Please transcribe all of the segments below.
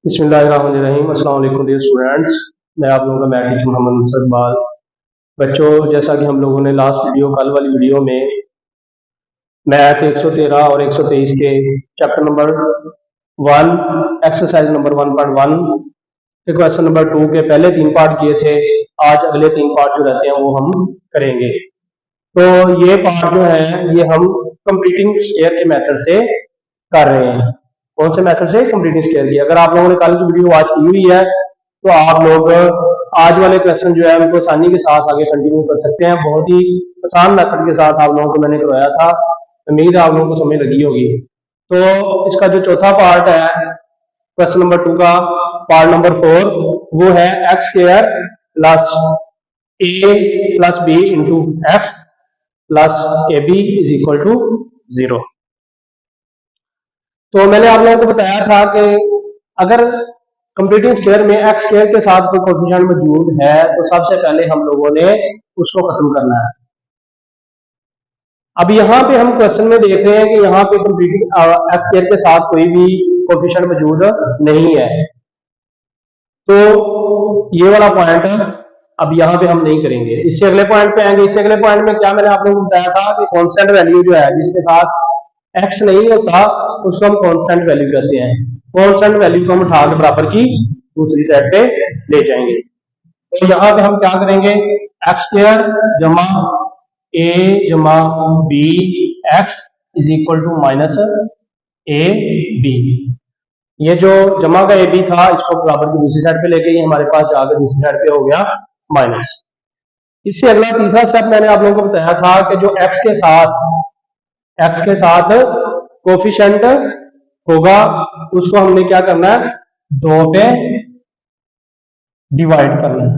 बिस्मिल्लाहिर्रहमानिर्रहीम। अस्सलाम वालेकुम डियर स्टूडेंट्स। मैं आप लोगों का मैथ टीचर मोहम्मद नुसरत इकबाल। बच्चों, जैसा कि हम लोगों ने लास्ट वीडियो कल वाली वीडियो में मैथ 113 और 123 के चैप्टर नंबर 1 एक्सरसाइज नंबर 1.1 के क्वेश्चन नंबर 2 के पहले 3 पार्ट किए थे। आज अगले 3 पार्ट जो रहते हैं वो हम करेंगे। तो ये पार्ट जो है ये हम कंप्लीटिंग स्क्वायर के मेथड से कर रहे हैं। कौन से मेथड से? कंप्लीटिंग स्क्वायर की। अगर आप लोगों ने कल की वीडियो वॉच की हुई है तो आप लोग आज वाले क्वेश्चन जो है उनको आसानी के साथ आगे कंटिन्यू कर सकते हैं। बहुत ही आसान मेथड के साथ आप लोगों को मैंने करवाया था। उम्मीद है आप लोगों को समझ लगी होगी। तो इसका जो चौथा पार्ट है क्वेश्चन नंबर 2 का, पार्ट नंबर 4, वो है x square plus a plus b into x plus a b is equal to 0। तो मैंने आप लोगों को बताया था कि अगर कंप्लीटिंग स्क्वायर में एक्स स्क्वायर के साथ कोई कोफिशिएंट मौजूद है तो सबसे पहले हम लोगों ने उसको खत्म करना है। अब यहाँ पे हम क्वेश्चन में देख रहे हैं कि यहाँ पे कंप्लीटिंग एक्स स्क्वायर के साथ कोई भी कोफिशिएंट मौजूद नहीं है, तो ये वाला पॉइंट अब यहाँ पे हम नहीं करेंगे। इससे अगले पॉइंट पे आएंगे। इससे अगले पॉइंट में क्या मैंने आप लोगों को बताया था कि कांस्टेंट वैल्यू जो है जिसके साथ एक्स नहीं होता उसको हम कांस्टेंट वैल्यू कहते हैं। कांस्टेंट वैल्यू को हम उठा के बराबर की दूसरी साइड पे ले जाएंगे। तो यहाँ पे हम क्या करेंगे? एक्स स्क्वायर जमा ए जमा b x is equal to minus a b. ये जो जमा का ए बी था इसको बराबर की दूसरी साइड पे लेके ये हमारे पास जाकर दूसरी साइड पे हो गया माइनस। इससे अगला तीसरा स्टेप मैंने आप लोगों को बताया था कि जो एक्स के साथ कोफिशिएंट होगा उसको हमने क्या करना है? 2 पे डिवाइड करना है।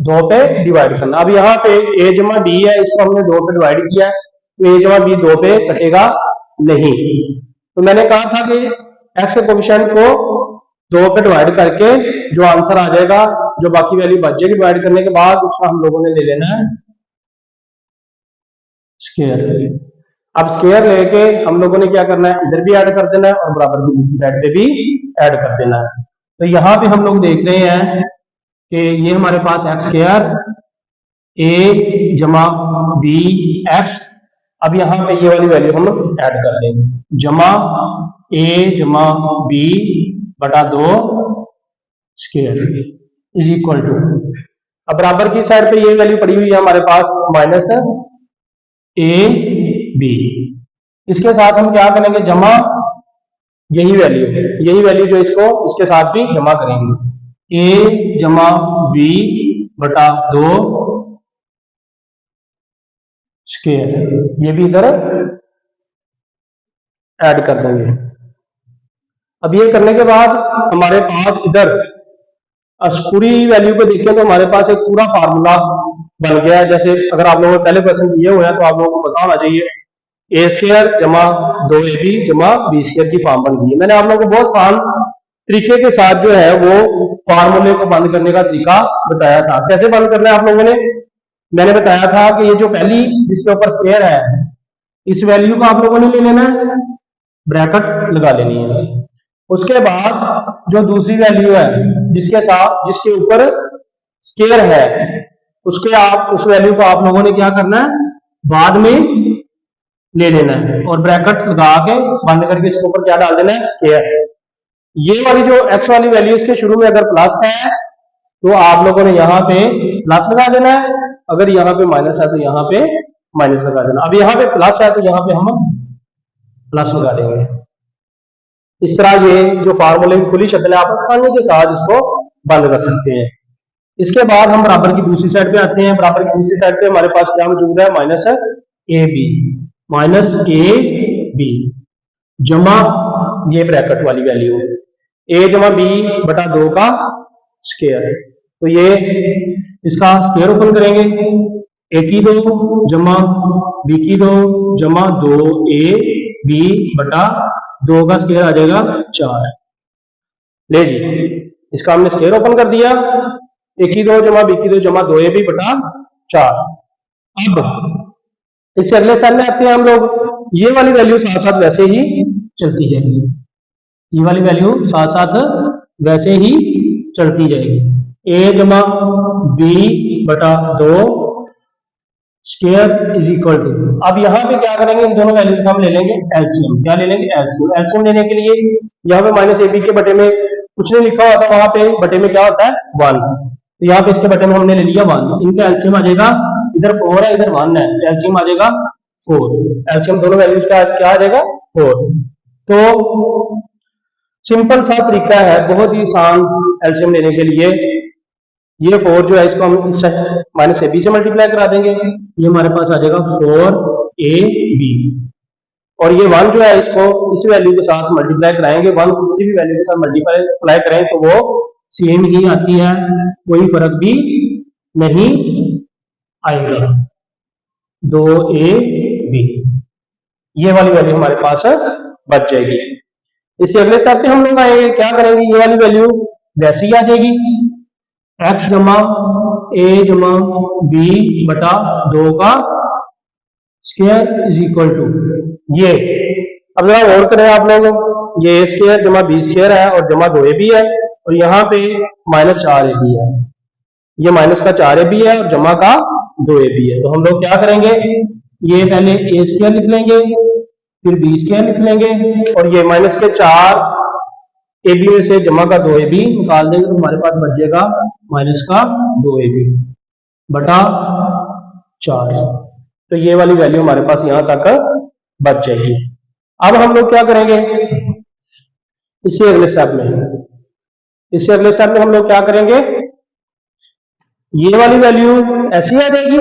2 पे डिवाइड करना। अब यहाँ पे ए जमा बी है, इसको हमने 2 पे डिवाइड किया तो ए जमा बी 2 पे कटेगा नहीं। तो मैंने कहा था कि एक्स के कोफिशिएंट को 2 पे डिवाइड करके जो आंसर आ जाएगा, जो बाकी वैल्यू बच जाएगी डिवाइड करने के बाद, उसका हम लोगों ने ले लेना है स्क्वायर। अब स्क्वायर लेके हम लोगों ने क्या करना है? इधर भी ऐड कर देना है और बराबर की दूसरी साइड पे भी ऐड कर देना है। तो यहाँ पे हम लोग देख रहे हैं कि ये हमारे पास एक्स स्क्वायर ए जमा बी एक्स। अब यहाँ पे ये वाली वैल्यू हम ऐड कर देंगे, जमा ए जमा बी बटा 2 स्क्वायर इज इक्वल टू, अब बराबर की साइड पे ये वैल्यू पड़ी हुई है हमारे पास माइनस ए बी। इसके साथ हम क्या करेंगे? जमा यही वैल्यू जो इसके साथ भी जमा करेंगे, ए जमा बी बटा 2 स्क्वायर। ये भी इधर ऐड कर देंगे। अब ये करने के बाद हमारे पास इधर पूरी वैल्यू को देखें तो हमारे पास एक पूरा फार्मूला बन गया है। जैसे अगर आप लोगों ने पहले क्वेश्चन दिए हुए हैं तो आप लोगों को पता होना चाहिए, ए स्क्वायर जमा 2ab जमा बी स्क्वायर की फॉर्म बन गई है। मैंने आप लोगों को बहुत आसान तरीके के साथ जो है वो फार्मूले को बंद करने का तरीका बताया था। कैसे बंद करना है आप लोगों ने? मैंने बताया था कि ये जो पहली जिसके ऊपर स्क्वायर है इस वैल्यू को आप लोगों ने ले लेना है, ब्रैकेट लगा लेनी है। उसके बाद जो दूसरी वैल्यू है जिसके ऊपर स्क्वायर है उस वैल्यू को आप लोगों ने क्या करना है? बाद में ले लेना है और ब्रैकेट लगा के बंद करके इसके ऊपर क्या डाल देना है? स्क्वायर। ये वाली जो एक्स वाली वैल्यू इसके शुरू में अगर प्लस है तो आप लोगों ने यहाँ पे प्लस लगा देना है, अगर यहाँ पे माइनस है तो यहाँ पे माइनस लगा देना। अब यहाँ पे प्लस है तो यहाँ पे हम प्लस लगा देंगे। इस तरह ये जो फार्मूले की खुली शक्ल है आप आसानी के साथ इसको बंद कर सकते हैं। इसके बाद हम बराबर की दूसरी साइड पे आते हैं। बराबर की दूसरी साइड पे हमारे पास क्या मौजूद है? माइनस ए बी जमा ये ब्रैकेट वाली वैल्यू ए जमा बी बटा 2 का स्क्वायर। तो ये इसका स्क्वायर ओपन करेंगे, ए की 2 जमा बी की 2 जमा 2a बी बटा 2 का स्क्वायर आ जाएगा 4। ले जी, इसका हमने स्क्वायर ओपन कर दिया, ए की 2 जमा बी की 2 जमा 2ab बटा 4। अब इससे अगले स्टेप में आते हैं हम लोग। ये वाली वैल्यू साथ साथ वैसे ही चलती जाएगी, ये वाली वैल्यू साथ साथ वैसे ही चलती जाएगी। ए जमा बी बटा दो स्क्वायर इज इक्वल टू, अब यहाँ पे क्या करेंगे, इन दोनों वैल्यूज का हम ले लेंगे एलसीएम। क्या ले लेंगे? एलसीएम। एलसीएम लेने के लिए यहाँ पे माइनस ए बी के बटे में कुछ नहीं लिखा हुआ था, वहां पे बटे में क्या होता है? वन। तो यहाँ पे इसके बटे में हमने ले लिया वन। इनका एलसीएम आ जाएगा, इधर फोर है इधर वन है, एलसीएम आ जाएगा फोर। एलसीएम दोनों वैल्यूज का क्या आ जाएगा? फोर। तो सिंपल सा तरीका है, बहुत ही आसान एलसीएम लेने के लिए। ये फोर जो है इसको हम माइनस ए बी से मल्टीप्लाई करा देंगे, ये हमारे पास आ जाएगा फोर ए बी। और ये वन जो है इसको इस वैल्यू के साथ मल्टीप्लाई कराएंगे, वन को किसी भी वैल्यू के साथ मल्टीप्लाई करें तो वो सेम ही आती है, कोई फर्क भी नहीं आएगा। दो ए बी ये वाली वैल्यू हमारे पास बच जाएगी। इससे अगले स्टेप पे हम लोग आएंगे, क्या करेंगे, ये वाली वैल्यू वैसे ही आ जाएगी, एक्स जमा ए जमा बी बटा दो का स्क्वायर इज इक्वल टू ये। अब जरा और करें आप लोग, ये ए स्क्वायर जमा बी स्क्वायर है और जमा दो ए बी है, और यहाँ पे माइनस चार ए बी है, ये माइनस का चार ए बी है और जमा का दो ए बी है। तो हम लोग क्या करेंगे, ये पहले ए स्क्वायर लिख लेंगे, फिर बी स्क्वायर लिख लेंगे, और ये माइनस के चार ए बी में से जमा का दो ए बी निकाल देंगे, तो हमारे पास बचेगा माइनस का दो ए बी बटा चार। तो ये वाली वैल्यू हमारे पास यहां तक बच जाएगी। अब हम लोग क्या करेंगे, इससे अगले स्टेप में हम लोग क्या करेंगे, ये वाली वैल्यू ऐसी आ जाएगी,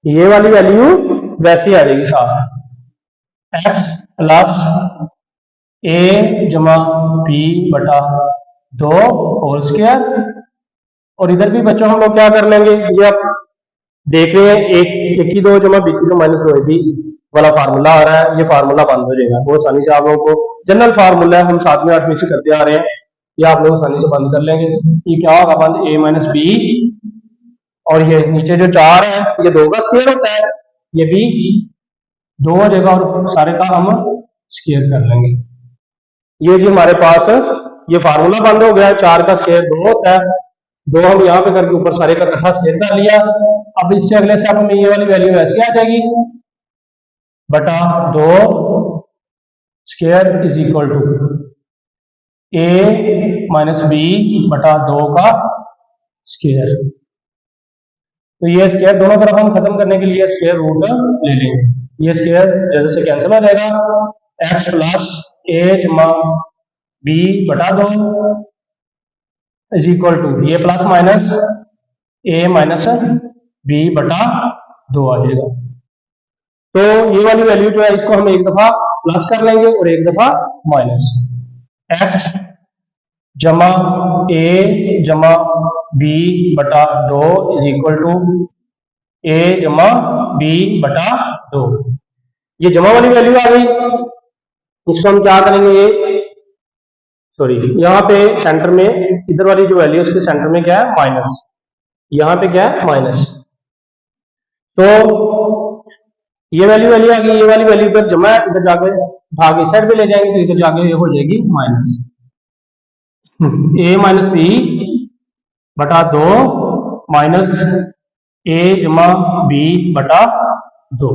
ये वाली वैल्यू वैसी आ जाएगी साथ, एक्स प्लस ए जमा बी बटा दो होल स्क्वायर। और इधर भी बच्चों हम लोग क्या कर लेंगे, ये आप देख रहे हैं, एक की दो जमा बी की दो माइनस दो ए बी वाला फार्मूला आ रहा है, ये फार्मूला बंद हो जाएगा बहुत आसानी से। आप लोगों को जनरल फार्मूला है, हम 7वीं 8वीं से करते आ रहे हैं, ये आप लोग आसानी से बंद कर लेंगे। ये क्या होगा बंद, ए माइनस बी, और ये नीचे जो चार है ये दो का स्क्वायर होता है, ये भी दो हो जाएगा और सारे का हम स्क्वायर कर लेंगे। ये जी हमारे पास ये फार्मूला बंद हो गया, चार का स्क्वायर दो होता है, दो हम यहाँ पे करके ऊपर सारे का इकट्ठा स्क्वायर कर लिया। अब इससे अगले स्टेप में ये वाली वैल्यू ऐसी आ जाएगी, बटा दो square is equal to a minus b बटा दो का स्क्वायर। तो ये स्क्वायर दोनों तरफ हम खत्म करने के लिए स्क्वायर रूट ले लेंगे, ये स्क्वायर जैसे से कैंसिल हो जाएगा, एक्स प्लस ए जमा बी बटा दो इज इक्वल टू ये plus minus a minus b बटा दो आ जाएगा। तो ये वाली वैल्यू जो है इसको हम एक दफा प्लस कर लेंगे और एक दफा माइनस, एक्स जमा ए जमा बी बटा दो इज इक्वल टू ए जमा बी बटा दो। ये जमा वाली वैल्यू आ गई, इसको हम क्या करेंगे, ये सॉरी यहाँ पे सेंटर में इधर वाली जो वैल्यू है उसके सेंटर में क्या है माइनस, यहाँ पे क्या है माइनस। तो ये वैल्यू आ गई, ये वाली वैल्यू इधर जमा है, इधर जाके भाग इस साइड पे ले जाएंगे तो इधर जाके ये हो जाएगी माइनस ए माइनस बी बटा दो माइनस ए जमा बी बटा दो।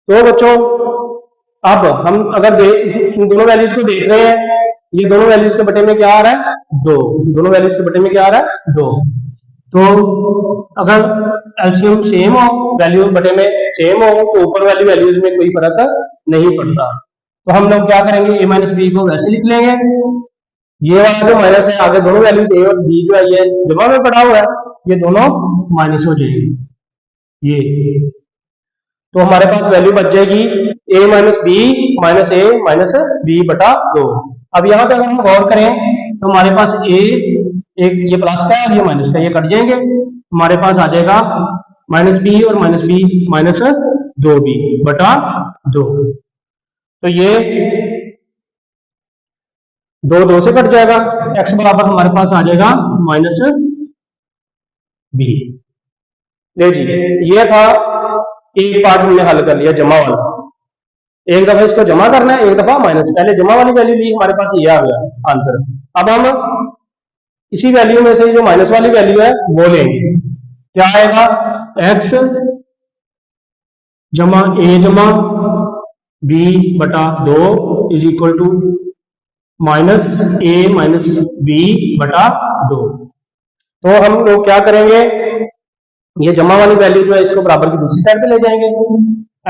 तो बच्चों अब हम अगर इन दोनों वैल्यूज को देख रहे हैं, ये दोनों वैल्यूज के बटे में क्या आ रहा है दो, दोनों वैल्यूज के बटे में क्या आ रहा है दो। तो अगर एलसीएम सेम हो, वैल्यू बटे में सेम हो, तो ऊपर वाली वैल्यूज में कोई फर्क नहीं पड़ता। तो हम लोग क्या करेंगे, ए माइनस बी को वैसे लिख लेंगे, ये वाला जो माइनस है आगे दोनों वैल्यूज ए और बी जो है ये जमा में पड़ा हुआ है, ये दोनों माइनस हो जाएगी ये। तो हमारे पास वैल्यू बच जाएगी ए minus B minus a minus b बटा दो। अब यहाँ पे अगर हम गौर करें तो हमारे पास ए एक ये प्लस का है और ये माइनस का, ये कट जाएंगे, हमारे पास आ जाएगा माइनस बी और माइनस बी माइनस दो बी बटा दो। तो ये दो दो से कट जाएगा, एक्स बराबर हमारे पास आ जाएगा माइनस बी। ले जी, ये था एक पार्ट हमने हल कर लिया जमा वाला। एक दफा इसको जमा करना है, एक दफा माइनस। पहले जमा वाली वैल्यू ली, हमारे पास ये आ गया आंसर। अब हम इसी वैल्यू में से जो माइनस वाली वैल्यू है वो लेंगे। क्या आएगा? एक्स जमा ए जमा बी बटा 2 is equal to minus a minus b बटा 2। तो हम लोग क्या करेंगे, ये जमा वाली वैल्यू जो है इसको बराबर की दूसरी साइड पे ले जाएंगे।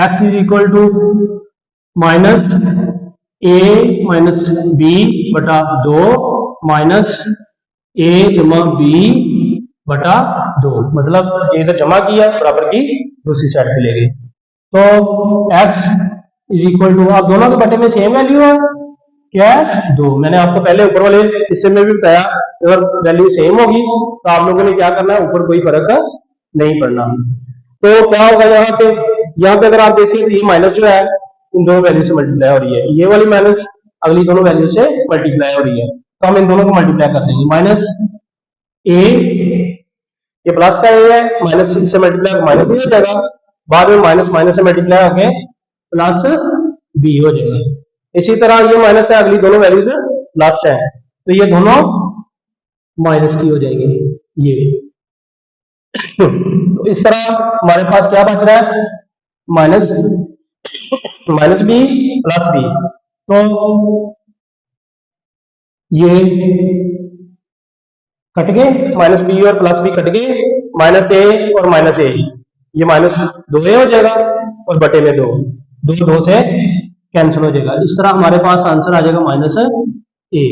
X is equal to minus a minus b बटा 2 माइनस ए जमा बी बटा 2, मतलब ये तो जमा किया बराबर की दूसरी साइड पे ले गए। तो x इज इक्वल टू, आप दोनों के बटे में सेम वैल्यू है, क्या है 2। मैंने आपको पहले ऊपर वाले हिस्से में भी बताया, अगर वैल्यू सेम होगी तो आप लोगों ने क्या करना है, ऊपर कोई फर्क नहीं पड़ना। तो क्या होगा यहाँ पे अगर आप देखें तो ये माइनस जो है इन दोनों वैल्यू से मल्टीप्लाई हो रही है, ये वाली माइनस अगली दोनों वैल्यू से मल्टीप्लाई हो रही है, तो हम इन दोनों को मल्टीप्लाई कर देंगे। माइनस ए, ये प्लस का ए है, माइनस इससे मल्टीप्लाई माइनस ए हो जाएगा, बाद में माइनस माइनस से मल्टीप्लाई होके प्लस बी हो जाएगा। इसी तरह ये माइनस है, अगली दोनों वैल्यूज प्लस है, तो ये दोनों माइनस की हो जाएगी ये। तो इस तरह हमारे पास क्या बच रहा है, minus minus b plus b. तो ये कट गए, माइनस बी और प्लस बी कट गए, माइनस ए और माइनस ए, ये माइनस 2a हो जाएगा और बटे में 2, 2 से कैंसिल हो जाएगा। इस तरह हमारे पास आंसर आ जाएगा माइनस ए।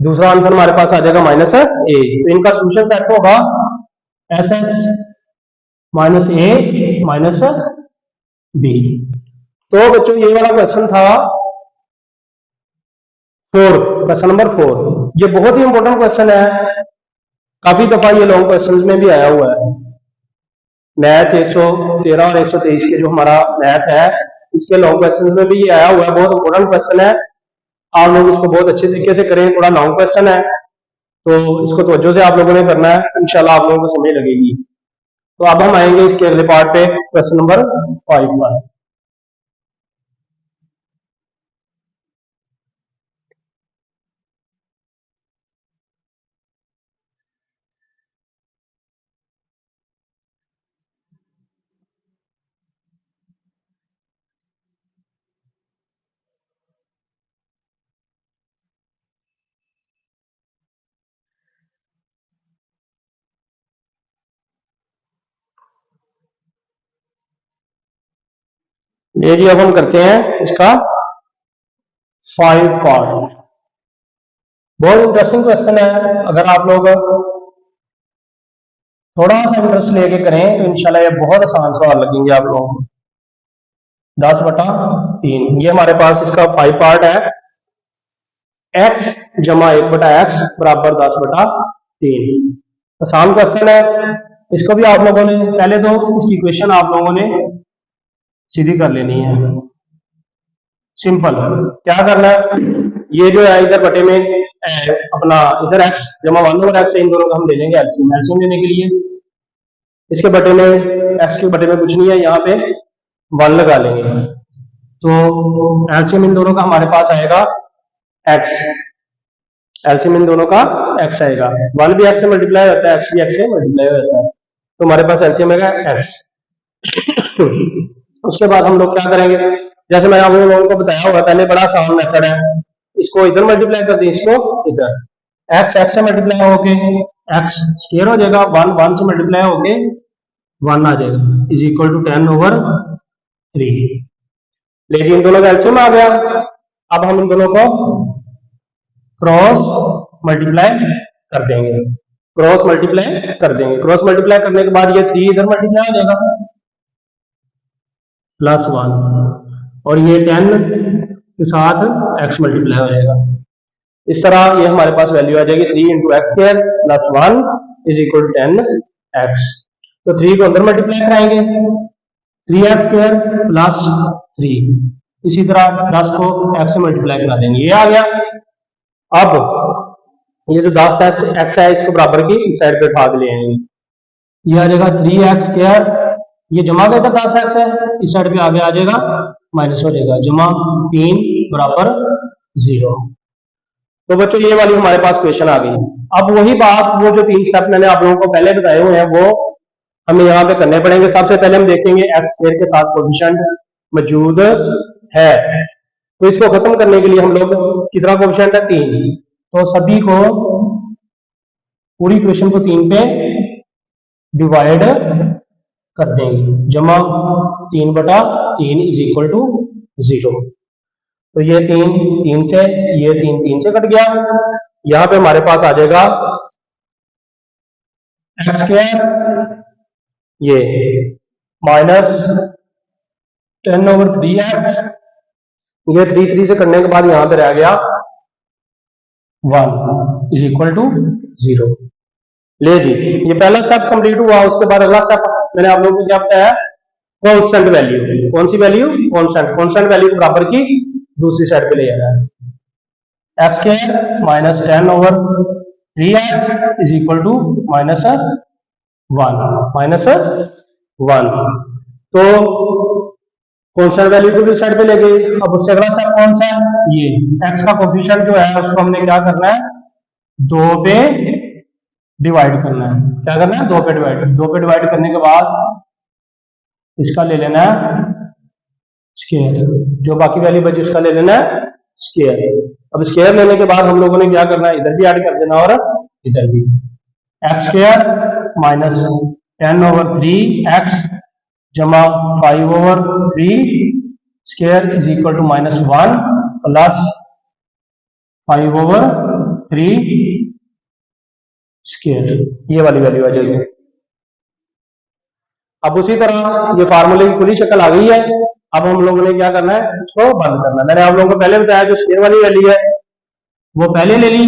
दूसरा आंसर हमारे पास आ जाएगा माइनस ए। तो इनका सोल्यूशन सेट होगा S S minus a minus B. तो बच्चों ये वाला क्वेश्चन था 4, क्वेश्चन नंबर 4। ये बहुत ही इंपॉर्टेंट क्वेश्चन है, काफी दफा ये लॉन्ग क्वेश्चन में भी आया हुआ है। मैथ 113 और 123 के जो हमारा मैथ है, इसके लॉन्ग क्वेश्चन में भी ये आया हुआ है, बहुत इंपॉर्टेंट क्वेश्चन है। आप लोग इसको बहुत अच्छे तरीके से करें, थोड़ा लॉन्ग क्वेश्चन है तो इसको तवज्जो से आप लोगों ने करना है, इंशाल्लाह आप लोगों को समझ लगेगी। तो अब हम आएंगे इसके अगले पार्ट पे, क्वेश्चन नंबर 5 पर। ये जी अब हम करते हैं इसका 5 पार्ट। बहुत इंटरेस्टिंग क्वेश्चन है, अगर आप लोग थोड़ा सा इंटरेस्ट लेके करें तो इंशाल्लाह ये बहुत आसान सवाल लगेंगे आप लोगों को। 10/3, ये हमारे पास इसका 5 पार्ट है। x जमा 1/x बराबर 10/3। आसान क्वेश्चन है, इसको भी आप लोगों ने पहले तो इसकी इक्वेशन आप लोगों ने सीधी कर लेनी है। सिंपल, क्या करना है, ये जो है इधर बटे में अपना इधर x जमा 1/x है, इन दोनों का हम ले लेंगे एलसीएम। एलसीएम लेने के लिए इसके बटे में, x के बटे में कुछ नहीं है, यहाँ पे 1 लगा लेंगे, तो एलसीएम इन दोनों का हमारे पास आएगा x। एलसीएम इन दोनों का x आएगा, 1 भी x से मल्टीप्लाई होता है, x भी x से मल्टीप्लाई होता है, तो हमारे पास एलसीएम आएगा x। उसके बाद हम लोग क्या करेंगे, जैसे मैंने आप लोगों को बताया हुआ पहले, बड़ा आसान मेथड है, इसको इधर मल्टीप्लाई कर दें, इसको इधर, x x से मल्टीप्लाई होके x स्क्वायर हो जाएगा, 1 1 से मल्टीप्लाई होके 1 आ जाएगा, इज इक्वल टू 10/3। लेकिन इन दोनों का एलसीएम आ गया। अब हम इन दोनों को क्रॉस मल्टीप्लाई कर देंगे, क्रॉस मल्टीप्लाई कर देंगे। क्रॉस मल्टीप्लाई करने के बाद ये 3 इधर मल्टीप्लाई हो जाएगा +1, और ये 10 के साथ x मल्टीप्लाई हो जाएगा। इस तरह ये हमारे पास वैल्यू आ जाएगी 3 × x² + 1 is equal to 10x। तो 3 को अंदर मल्टीप्लाई कराएंगे, 3x² + 3, इसी तरह 10 को x से मल्टीप्लाई करा देंगे, ये आ गया। अब ये जो 10x है इसको बराबर की इस साइड पे उठा के ले आएंगे, ये आ जाएगा 3x² ये जमा का इधर 10x है, इस साइड पे आगे आ जाएगा माइनस हो जाएगा, जमा 3 बराबर 0। तो बच्चों ये वाली हमारे पास क्वेश्चन आ गई। अब वही बात, वो जो 3 स्टेप मैंने आप लोगों को पहले बताए हुए हैं वो हमें यहाँ पे करने पड़ेंगे। सबसे पहले हम देखेंगे एक्स स्क्वायर के साथ कोफिशिएंट मौजूद है, तो इसको खत्म करने के लिए हम लोग कितना कोफिशिएंट है 3, तो सभी को पूरी इक्वेशन को 3 पे डिवाइड कर देंगे, जमा 3/3 इज इक्वल टू 0। तो ये 3 से, ये 3 से कट गया, यहां पे हमारे पास आ जाएगा एक्स स्क्वायर, ये माइनस 10/3x, ये 3 से करने के बाद यहां पे रह गया 1 इज इक्वल टू 0। ले जी, ये पहला स्टेप कंप्लीट हुआ। उसके बाद अगला स्टेप मैंने आप लोगों को क्या बताया, कांस्टेंट वैल्यू। कौन सी वैल्यू? कांस्टेंट वैल्यू को बराबर की दूसरी साइड पे ले जाना है, x square minus 10/3x is equal to minus 1। तो कांस्टेंट वैल्यू को भी साइड पे ले गए। अब उससे अगला स्टेप कौन सा है, ये एक्स का कोफिशिएंट जो है उसको हमने क्या करना है, 2 पे डिवाइड करना है। क्या करना है? 2 पे डिवाइड करने के बाद इसका ले लेना है स्क्वायर, जो बाकी वैल्यू बची उसका ले लेना है स्क्वायर। अब स्क्वायर लेने के बाद हम लोगों ने क्या करना है, इधर भी ऐड कर देना और इधर भी, एक्स स्क्वायर माइनस 10/3x जमा 5/3 square is equal to -1 plus 5/3 square, ये वाली वैल्यू आ जाएगी। अब उसी तरह ये फार्मूले की खुली शक्ल आ गई है। अब हम लोगों ने क्या करना है, इसको बंद करना है। मैंने आप लोगों को पहले बताया जो स्क्वायर वाली वैल्यू है वो पहले ले ली,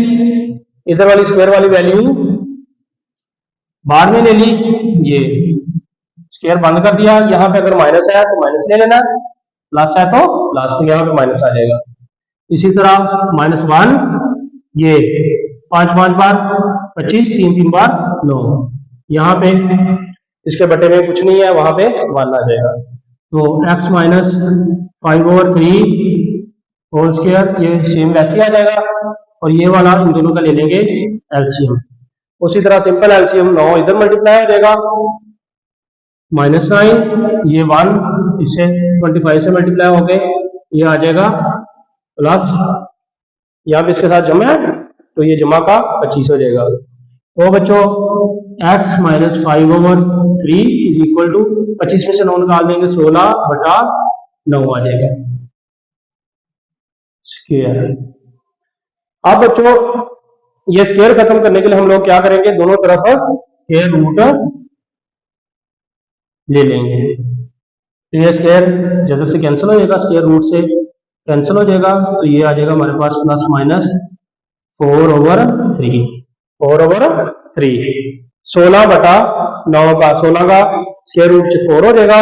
इधर वाली स्क्वायर वाली वैल्यू बाद में ले ली, ये स्क्वायर बंद कर दिया। यहाँ पे अगर माइनस है तो माइनस ले लेना, प्लस है तो प्लस, तो यहाँ पे माइनस आ जाएगा। इसी तरह -1, ये 5 बार 25, 3 बार 9, यहाँ पे इसके बटे में कुछ नहीं है, वहां पे 1 आ जाएगा। तो x माइनस 5/3 होल स्क्वायर, ये सेम वैसे आ जाएगा, और ये वाला इन दोनों का ले लेंगे एलसीएम। उसी तरह सिंपल एलसीएम 9 इधर मल्टीप्लाई हो जाएगा, -9, ये 1 इससे 25 से मल्टीप्लाई हो गए, ये आ जाएगा प्लस, यहाँ पे इसके साथ जमा है तो ये जमा का 25 हो जाएगा। तो बच्चों x minus 5/3 is equal to 25 में से 9 निकाल देंगे, 16/9 आ जाएगा स्क्वायर। अब बच्चों ये स्क्वायर खत्म करने के लिए हम लोग क्या करेंगे, दोनों तरफ स्क्वायर रूट ले लेंगे। तो ये स्क्वायर जैसे से कैंसिल हो जाएगा, स्क्वायर रूट से कैंसिल हो जाएगा, तो ये आ जाएगा हमारे पास प्लस माइनस 4/3, 16/9 का 16 का स्क्वायर रूट से 4 हो जाएगा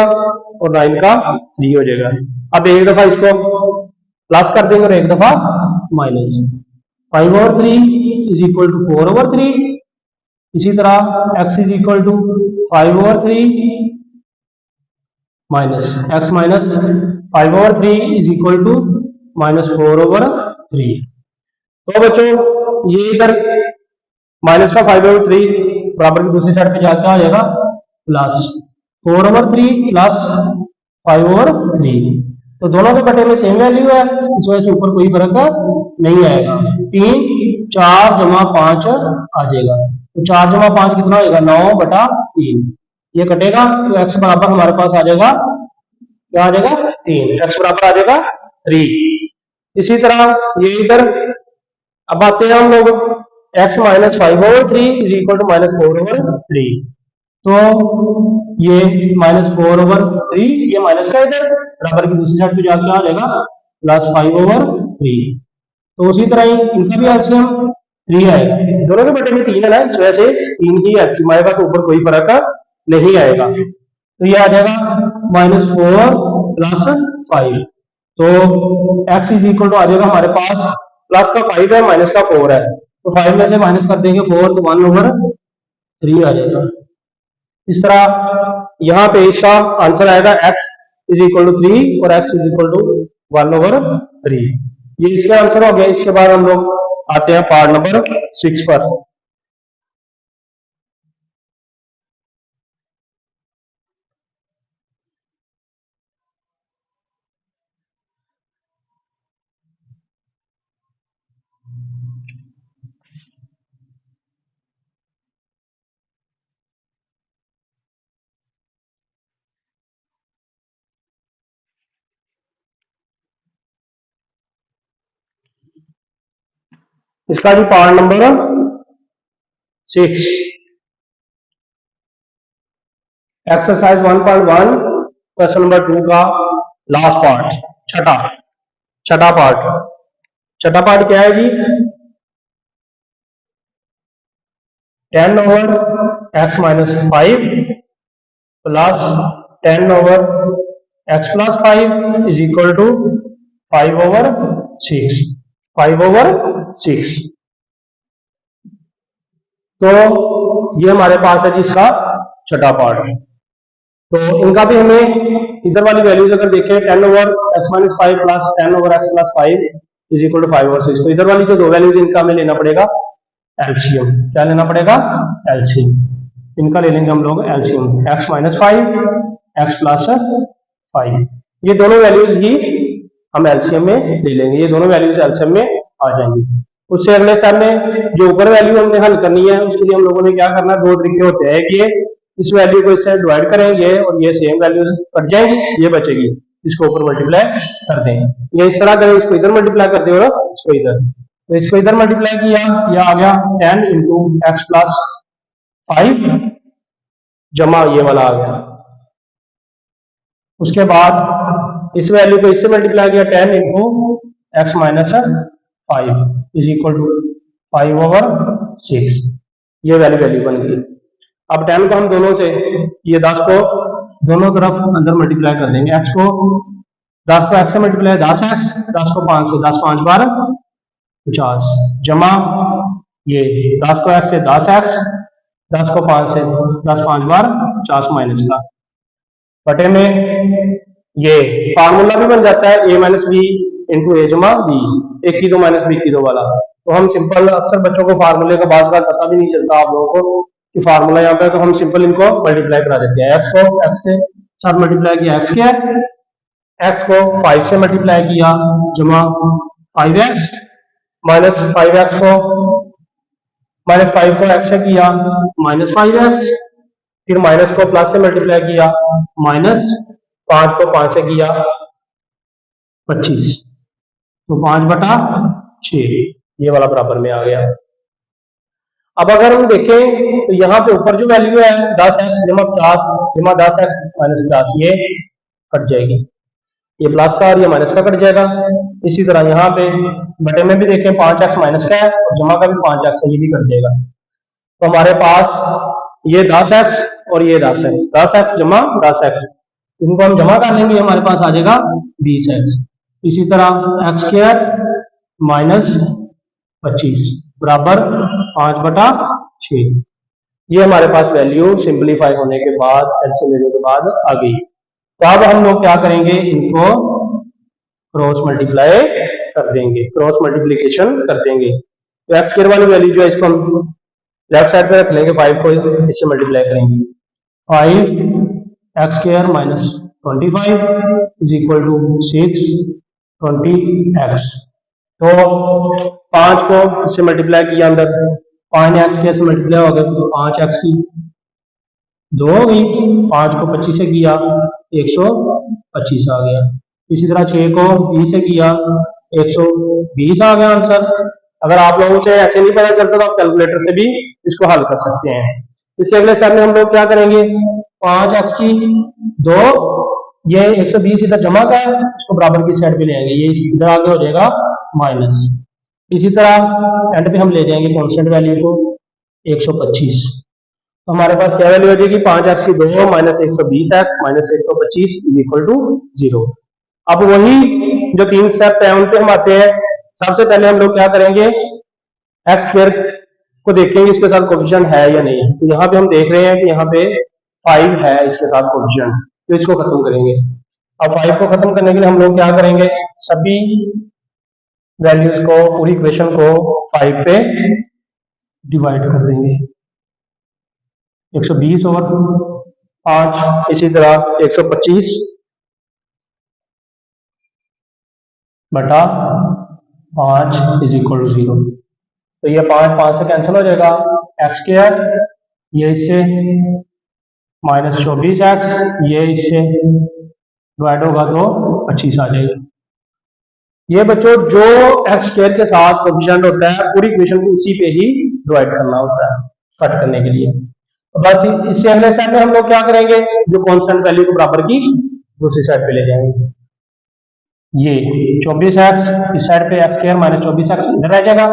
और 9 का 3 हो जाएगा। अब एक दफा इसको प्लस कर देंगे और एक दफा माइनस, 5/3 इज इक्वल टू 4/3। इसी तरह x is equal to 5/3 minus x minus 5/3 is equal to -4/3। तो बच्चों ये इधर माइनस का 5/3 बराबर की दूसरी साइड पे जाकर आ जाएगा प्लस 4/3 प्लस 5/3। तो दोनों के बटे में सेम वैल्यू है, इस वजह से ऊपर कोई फर्क नहीं आएगा। 3 4 जमा 5 आ जाएगा, तो 4 जमा 5 कितना होगा, 9/3। ये कटेगा तो x बराबर हमारे पास आ जाएगा, क्या आ जाएगा 3, x बराबर आ जाएगा 3। इसी तरह ये इधर अब आते हैं हम लोग, x minus 5/3 is equal to -4/3। तो ये -4/3, ये माइनस का इधर बराबर की दूसरी साइड पे जाके आ जाएगा +5/3। तो उसी तरह ही इनका भी एलसीएम 3 आएगा, दोनों के बटे में 3 है ना, इस वजह से 3 ही एलसीएम आएगा, तो ऊपर कोई फर्क नहीं आएगा। तो ये आ जाएगा -4 + 5। तो x इज इक्वल टू आ जाएगा हमारे पास, प्लस का 5 है माइनस का 4 है, तो 5 में से माइनस कर देंगे 4 तो 1/3 आ जाएगा। इस तरह यहाँ पे इसका आंसर आएगा x इज इक्वल टू 3 और x इज इक्वल टू 1/3। ये इसका आंसर हो गया। इसके बाद हम लोग आते हैं पार्ट नंबर 6 पर। इसका भी part number 6 exercise 1.1 question number 2 का लास्ट पार्ट, छठा छठा पार्ट। छठा पार्ट क्या है जी? 10 over x minus 5 plus 10 over x plus 5 is equal to 5 over 6। 5 over 6। तो ये हमारे पास है जिसका छठा पार्ट। तो इनका भी हमें इधर वाली वैल्यूज अगर देखें 10 over x minus 5 plus 10 over x plus 5 is equal to 5 over 6। तो इधर वाली जो दो वैल्यूज इनका हमें लेना पड़ेगा एलसीएम। क्या लेना पड़ेगा? एलसीएम। इनका ले लेंगे हम लोग LCM, x minus 5 x plus 5। ये दोनों वैल्यूज ही हम एलसीएम में ले लेंगे। ये दोनों वैल्यूज एलसीएम में आ जाएंगी। उससे अगले स्टेप में जो ऊपर वैल्यू हमने हल करनी है उसके लिए हम लोगों ने क्या करना है, दो तरीके होते हैं कि इस वैल्यू को इससे डिवाइड करेंगे और ये सेम वैल्यूज कट जाएंगी, ये बचेगी, इसको ऊपर मल्टीप्लाई कर दें। ये इस तरह करें, इसको इधर मल्टीप्लाई कर दे और इसको इधर। तो इसको इधर मल्टीप्लाई किया, यह आ गया 10 इंटू एक्स प्लस 5 जमा ये वाला आ गया। उसके बाद इस वैल्यू को इससे मल्टीप्लाई किया 10 into x minus 5 is equal to 5 over 6। ये वैल्यू बन गई। अब 10 को हम दोनों से, ये 10 को दोनों तरफ अंदर मल्टीप्लाई कर देंगे। x को 10 को x से मल्टीप्लाई 10x, 10 को 5 से, 10 5 बार 50 जमा ये 10 को x से 10x, 10 को 5 से 10 5 बार 50 माइनस का बटे में ये फार्मूला भी बन जाता है a माइनस बी इंटू ए जमा बी, एक की दो माइनस बी की दो वाला। तो हम सिंपल, अक्सर बच्चों को फार्मूले का बात पता भी नहीं चलता आप लोगों को कि फार्मूला यहाँ पे, तो हम सिंपल इनको मल्टीप्लाई करा देते हैं। x को x के साथ मल्टीप्लाई किया x के, x को 5 से मल्टीप्लाई किया जमा 5x माइनस 5x को माइनस 5 को x से किया माइनस 5x, फिर माइनस को प्लस से मल्टीप्लाई किया माइनस 5 को 5 से किया 25, तो 5/6 ये वाला बराबर में आ गया। अब अगर हम देखें तो यहाँ पे ऊपर जो वैल्यू है 10x जमा 50 जमा 10x माइनस 50, ये कट जाएगी, ये प्लस का और ये माइनस का कट जाएगा। इसी तरह यहाँ पे बटे में भी देखें 5x माइनस का है और जमा का भी 5x है, ये भी कट जाएगा। तो हमारे पास ये 10x और ये 10x, 10x जमा 10x, इनको हम जमा कर लेंगे, हमारे पास आ जाएगा 20x। इसी तरह x स्क्वायर माइनस 25 बराबर 5/6। ये हमारे पास वैल्यू सिंपलीफाई होने के बाद, एलसीएम लेने के बाद आ गई। तो अब हम लोग क्या करेंगे, इनको क्रॉस मल्टीप्लाई कर देंगे, क्रॉस मल्टीप्लीकेशन कर देंगे। तो एक्स स्क्वायर वाली वैल्यू जो है इसको हम लेफ्ट साइड पे रख लेंगे, 5 को इससे मल्टीप्लाई करेंगे। 5 x square minus 25 is equal to 6 20x। तो 5 को इससे मल्टीप्लाई किया अंदर, 5x के से मल्टीप्लाई हो गया तो 5x की 2 हो गई, 5 को 25 से किया 125 आ गया। इसी तरह 6 को 20 से किया 120 आ गया आंसर। अगर आप लोगों से ऐसे नहीं पता चलता तो आप कैलकुलेटर से भी इसको हल कर सकते हैं। इससे अगले स्टेप में हम लोग क्या करेंगे, 5x की 2, ये 120 इधर जमा का है, इसको बराबर की साइड पे ले आएंगे, ये इधर आगे हो जाएगा माइनस। इसी तरह एंड पे हम ले जाएंगे कांस्टेंट वैल्यू को 125। तो हमारे पास क्या वैल्यू हो जाएगी, 5x की 2 minus 120x minus 125 is equal to 0। अब वही जो 3 स्टेप है उन पे हम आते हैं। सबसे पहले हम लोग क्या करेंगे, एक्स स्क्वायर को देखेंगे इसके साथ कोफिशिएंट है या नहीं। तो यहाँ पे हम देख रहे हैं कि यहाँ पे 5 है इसके साथ कोफिशिएंट, तो इसको खत्म करेंगे। अब 5 को खत्म करने के लिए हम लोग क्या करेंगे, सभी वैल्यूज को, पूरी इक्वेशन को 5 पे डिवाइड कर देंगे। 120 और 5, इसी तरह 125 बटा 5 इज इक्वल टू 0। तो ये 5 से कैंसिल हो जाएगा, एक्स स्क्वायर ये इससे -24x, ये इससे डिवाइड होगा तो 25 आ जाएगा। ये बच्चों जो एक्स स्क्वायर के साथ कोफिशिएंट होता है पूरी इक्वेशन को उसी पे ही डिवाइड करना होता है कट करने के लिए। तो बस इससे अगले स्टेप में हम लोग क्या करेंगे, जो कांस्टेंट वैल्यू को बराबर की दूसरी साइड पे ले जाएंगे। ये 24x इस साइड पे एक्स स्क्वायर -24x इधर रह जाएगा,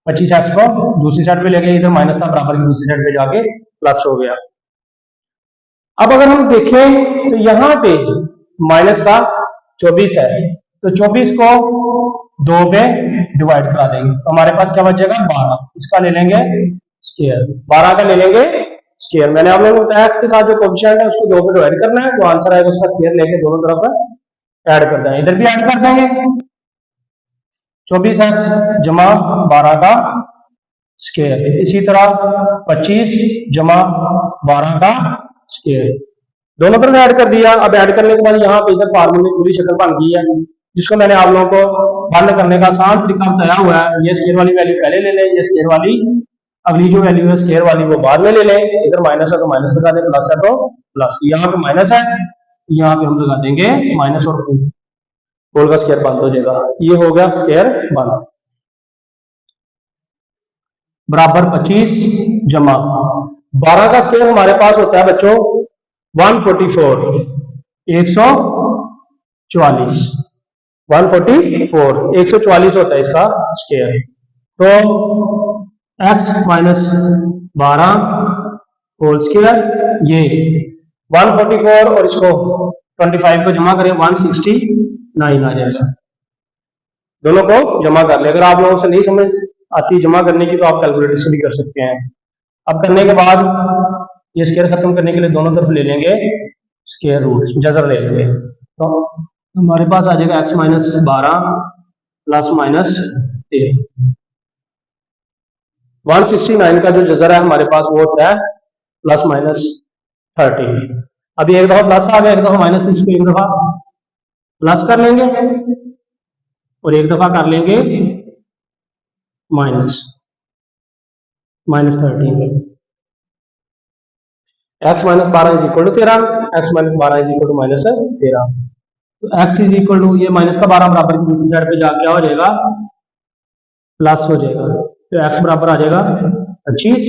25x को दूसरी साइड पे ले गए, इधर माइनस था बराबर की दूसरी साइड पे जाके प्लस हो गया। अब अगर हम देखें तो यहाँ पे माइनस का 24 है, तो 24 को 2 पे डिवाइड करा देंगे तो हमारे पास क्या बच जाएगा 12। इसका ले लेंगे स्क्वायर, 12 का ले लेंगे स्क्वायर। मैंने आप लोगों को बताया एक्स के साथ जो कोफिशिएंट है उसको 2 पे डिवाइड करना है, जो आंसर आएगा उसका स्क्वायर लेके दोनों तरफ ऐड कर देंगे। इधर भी ऐड कर देंगे 24x जमा 12 का स्क्वायर, इसी तरह 25 जमा 12 का स्क्वायर, दोनों तरफ ऐड कर दिया। अब ऐड करने के बाद यहाँ पे इधर फार्मूले पूरी शक्ल बन गई है, जिसको मैंने आप लोगों को बंद करने का आसान तरीका बताया हुआ है। ये स्क्वायर वाली वैल्यू पहले ले लें, ये स्क्वायर वाली अगली जो वैल्यू है स्क्वायर वाली वो बाद में ले लें। इधर माइनस है तो माइनस लगा दें, प्लस है तो प्लस, यहाँ पे माइनस है यहाँ पे हम लगा देंगे माइनस और होल का स्क्वायर बंद हो जाएगा। ये हो गया स्क्वायर बंद, बराबर 25 जमा 12 का स्क्वायर हमारे पास होता है बच्चों 144, 144 144 होता है इसका स्क्वायर। तो x माइनस 12 होल स्क्वायर, ये 144 और इसको 25 को जमा करें 169 आ जाएगा। दोनों को जमा कर ले। अगर आप लोगों से नहीं समझ आती जमा करने की तो आप कैलकुलेटर से भी कर सकते हैं। अब करने के बाद ये स्क्वायर खत्म करने के लिए दोनों तरफ ले लेंगे स्क्वायर रूट, जजर ले लेंगे, तो हमारे पास आ जाएगा x माइनस 12 प्लस माइनस 13। 169 का जो जजर है हमारे पास वो होता है प्लस माइनस 13। अभी एक दफा प्लस आ गया, एक दफा माइनस, इसको एक दफा प्लस कर लेंगे और एक दफा कर लेंगे minus 13। x minus 12 is equal to 13, x minus 12 is equal to minus 13। तो x इज इक्वल टू ये माइनस का 12 बराबर की दूसरी साइड पे जाके क्या हो जाएगा प्लस हो जाएगा, तो x बराबर आ जाएगा 25।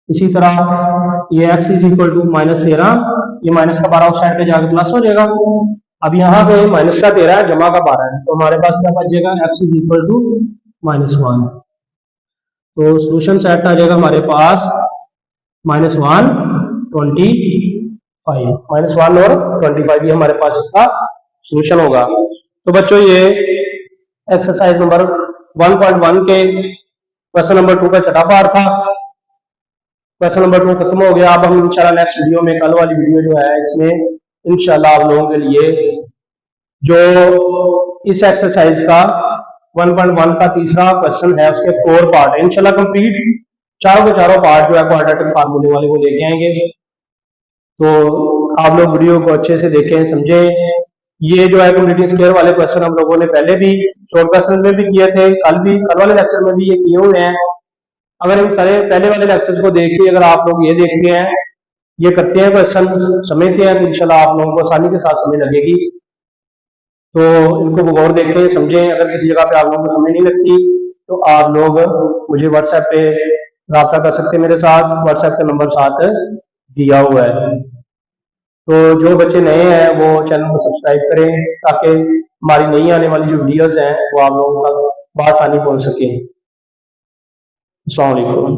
इसी तरह ये x is equal to minus 13, ये माइनस का 12 उस साइड पे जाके प्लस हो जाएगा। अब यहाँ पे माइनस का 13 है जमा का 12 है, तो हमारे पास क्या बच जाएगा x इज इक्वल टू -1। तो सोल्यूशन सेट आ जाएगा हमारे पास -1 25, -1 और 25, ये हमारे पास इसका सोल्यूशन होगा। तो बच्चों ये एक्सरसाइज नंबर 1.1 के क्वेश्चन नंबर 2 का छठा पार्ट था। क्वेश्चन नंबर 2 खत्म हो गया। अब हम इंशाल्लाह नेक्स्ट वीडियो में, कल वाली वीडियो जो है इसमें इंशाल्लाह आप लोगों के लिए जो इस एक्सरसाइज का 1.1 का तीसरा क्वेश्चन है उसके 4 पार्ट है इंशाल्लाह कंप्लीट, चारों के चारों पार्ट जो है क्वाड्रेटिक फार्मूले वाले वो लेके आएंगे। तो आप लोग वीडियो को अच्छे से देखें, समझें। ये जो है कंप्लीटिंग स्क्वायर वाले क्वेश्चन हम लोगों ने पहले भी शॉर्ट क्वेश्चन में भी किए थे, कल वाले लेक्चर में भी ये किए हुए हैं। अगर इन सारे पहले वाले लेक्चर्स को देख के अगर आप लोग ये देखते हैं, ये करते हैं क्वेश्चन, समझते हैं, तो इंशाल्लाह आप लोगों को आसानी के साथ समझ लगेगी। तो इनको गौर देखें, समझें। अगर किसी जगह पे आप लोगों को समझ नहीं लगती तो आप लोग मुझे व्हाट्सएप पे रब्ता कर सकते हैं मेरे साथ, व्हाट्सएप का नंबर साथ दिया हुआ है। तो जो बच्चे नए हैं वो चैनल को सब्सक्राइब करें ताकि हमारी नई आने वाली जो वीडियोस हैं वो आप लोगों तक बआसानी पहुंच सके। अस्सलाम वालेकुम।